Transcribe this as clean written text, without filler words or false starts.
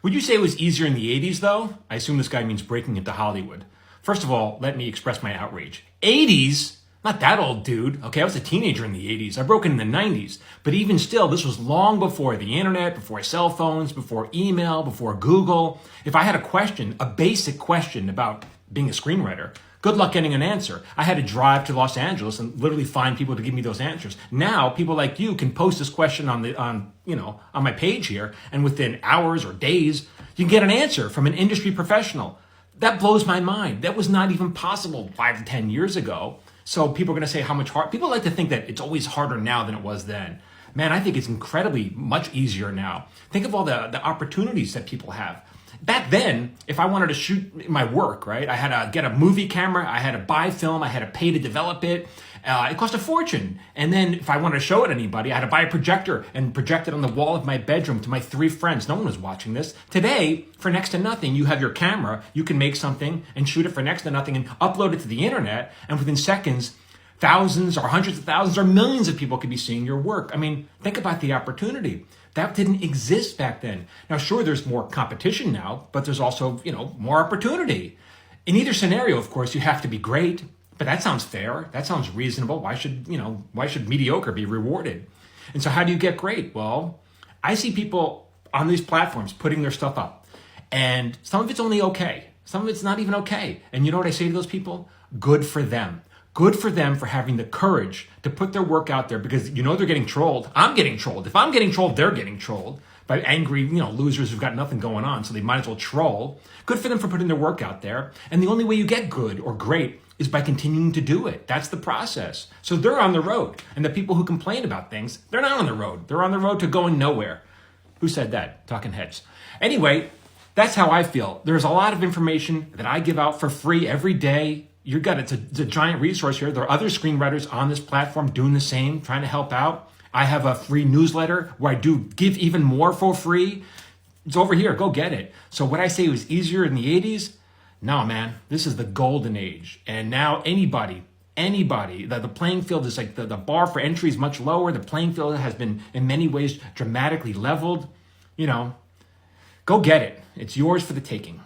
Would you say it was easier in the 80s, though? I assume this guy means breaking into Hollywood. First of all, let me express my outrage. 80s? Not that old, dude. Okay, I was a teenager in the 80s. I broke in the 90s. But even still, this was long before the internet, before cell phones, before email, before Google. If I had a question, a basic question about being a screenwriter, good luck getting an answer. I had to drive to Los Angeles and literally find people to give me those answers. Now, people like you can post this question on my page here, and within hours or days, you can get an answer from an industry professional. That blows my mind. That was not even possible 5 to 10 years ago. So people are going to say how much hard. People like to think that it's always harder now than it was then. Man, I think it's incredibly much easier now. Think of all the opportunities that people have. Back then, if I wanted to shoot my work, right, I had to get a movie camera, I had to buy film, I had to pay to develop it. It cost a fortune. And then if I wanted to show it to anybody, I had to buy a projector and project it on the wall of my bedroom to my 3 friends. No one was watching this. Today, for next to nothing, you have your camera, you can make something and shoot it for next to nothing and upload it to the internet. And within seconds, thousands or hundreds of thousands or millions of people could be seeing your work. I mean, think about the opportunity. That didn't exist back then. Now, sure, there's more competition now, but there's also, more opportunity. In either scenario, of course, you have to be great, but that sounds fair. That sounds reasonable. Why should mediocre be rewarded? And so how do you get great? Well, I see people on these platforms putting their stuff up, and some of it's only okay. Some of it's not even okay. And you know what I say to those people? Good for them. Good for them for having the courage to put their work out there, because they're getting trolled. I'm getting trolled. If I'm getting trolled, they're getting trolled by angry, losers who've got nothing going on, so they might as well troll. Good for them for putting their work out there. And the only way you get good or great is by continuing to do it. That's the process. So they're on the road. And the people who complain about things, they're not on the road. They're on the road to going nowhere. Who said that? Talking heads. Anyway, that's how I feel. There's a lot of information that I give out for free every day. It's a giant resource here. There are other screenwriters on this platform doing the same, trying to help out. I have a free newsletter where I do give even more for free. It's over here. Go get it. So what I say was easier in the 80s? No, man. This is the golden age. And now anybody, the playing field is like the bar for entry is much lower. The playing field has been in many ways dramatically leveled. Go get it. It's yours for the taking.